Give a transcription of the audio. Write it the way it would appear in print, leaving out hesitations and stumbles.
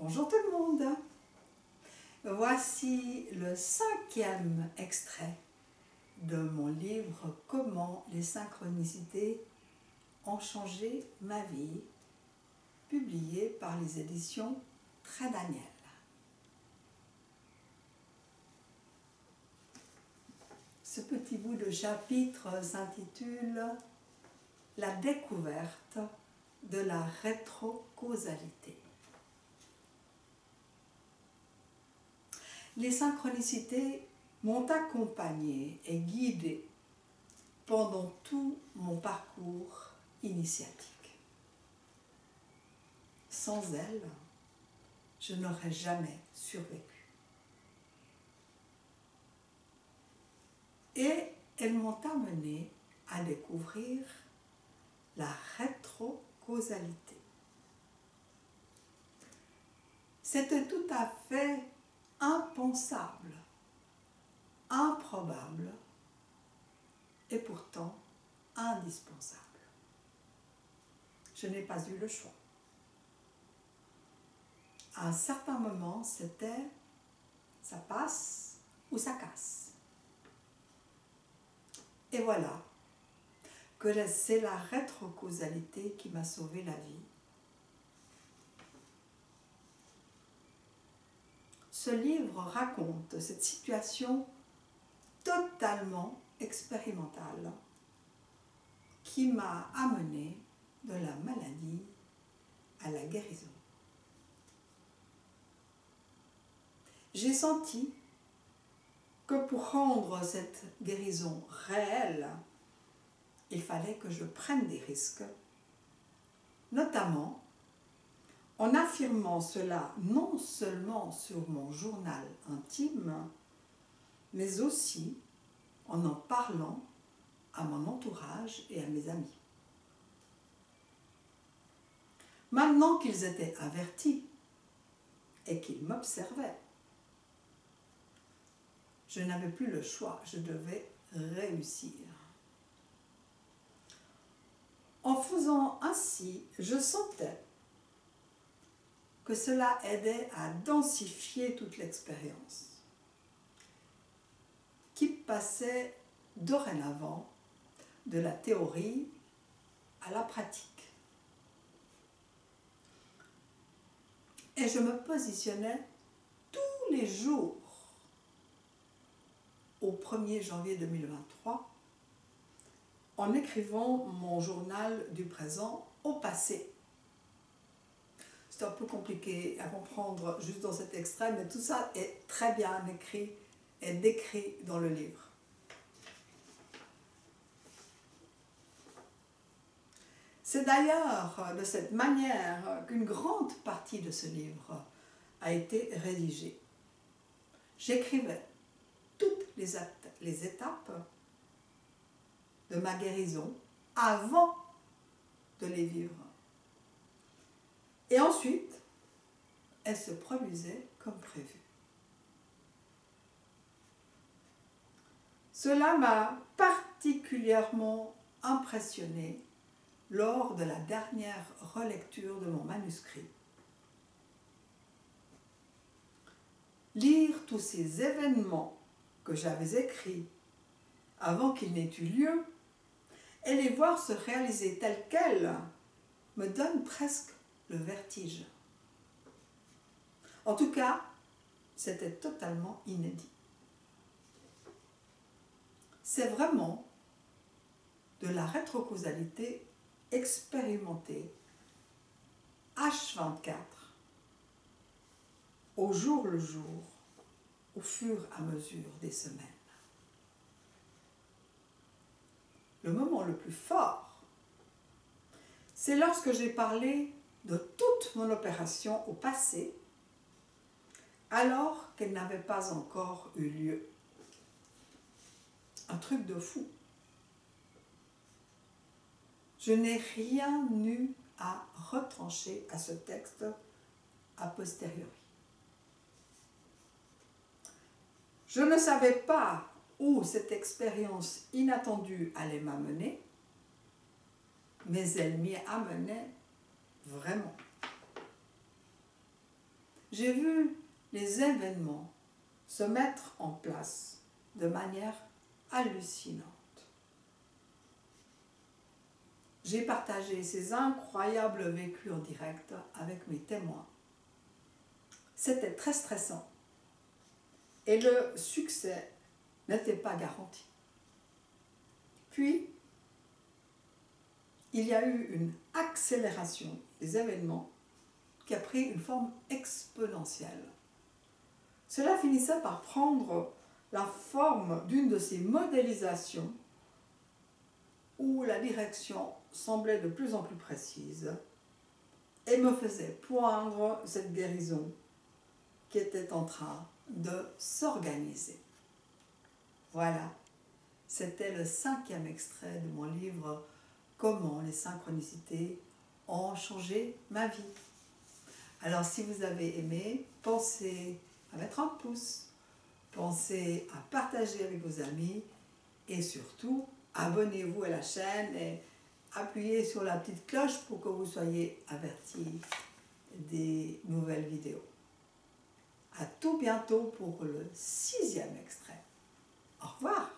Bonjour tout le monde. Voici le 5e extrait de mon livre « Comment les synchronicités ont changé ma vie », publié par les éditions Très Daniel. Ce petit bout de chapitre s'intitule « La découverte de la rétrocausalité ». Les synchronicités m'ont accompagné et guidé pendant tout mon parcours initiatique. Sans elles, je n'aurais jamais survécu. Et elles m'ont amené à découvrir la rétrocausalité. C'était tout à fait impensable, improbable et pourtant indispensable. Je n'ai pas eu le choix. À un certain moment, c'était ça passe ou ça casse. Et voilà que c'est la rétrocausalité qui m'a sauvé la vie. Ce livre raconte cette situation totalement expérimentale qui m'a amené de la maladie à la guérison. J'ai senti que pour rendre cette guérison réelle, il fallait que je prenne des risques, notamment en affirmant cela non seulement sur mon journal intime, mais aussi en parlant à mon entourage et à mes amis. Maintenant qu'ils étaient avertis et qu'ils m'observaient, je n'avais plus le choix, je devais réussir. En faisant ainsi, je sentais que cela aidait à densifier toute l'expérience, qui passait dorénavant de la théorie à la pratique. Et je me positionnais tous les jours au 1er janvier 2023 en écrivant mon journal du présent au passé. C'est un peu compliqué à comprendre juste dans cet extrait, mais tout ça est très bien écrit et décrit dans le livre. C'est d'ailleurs de cette manière qu'une grande partie de ce livre a été rédigée. J'écrivais toutes les étapes de ma guérison avant de les vivre. Et ensuite, elles se produisaient comme prévu. Cela m'a particulièrement impressionnée lors de la dernière relecture de mon manuscrit. Lire tous ces événements que j'avais écrits avant qu'ils n'aient eu lieu et les voir se réaliser tels quels me donne presque le vertige. En tout cas, c'était totalement inédit. C'est vraiment de la rétrocausalité expérimentée H24 au jour le jour, au fur et à mesure des semaines. Le moment le plus fort, c'est lorsque j'ai parlé de toute mon opération au passé, alors qu'elle n'avait pas encore eu lieu. Un truc de fou. Je n'ai rien eu à retrancher à ce texte a posteriori. Je ne savais pas où cette expérience inattendue allait m'amener, mais elle m'y amenait vraiment. j'ai vu les événements se mettre en place de manière hallucinante. J'ai partagé ces incroyables vécus en direct avec mes témoins. C'était très stressant et le succès n'était pas garanti. Puis, il y a eu une accélération des événements qui a pris une forme exponentielle. Cela finissait par prendre la forme d'une de ces modélisations où la direction semblait de plus en plus précise et me faisait poindre cette guérison qui était en train de s'organiser. Voilà, c'était le 5e extrait de mon livre « Comment les synchronicités ont changé ma vie ». Alors si vous avez aimé, pensez à mettre un pouce, pensez à partager avec vos amis et surtout, abonnez-vous à la chaîne et appuyez sur la petite cloche pour que vous soyez avertis des nouvelles vidéos. À tout bientôt pour le 6e extrait. Au revoir.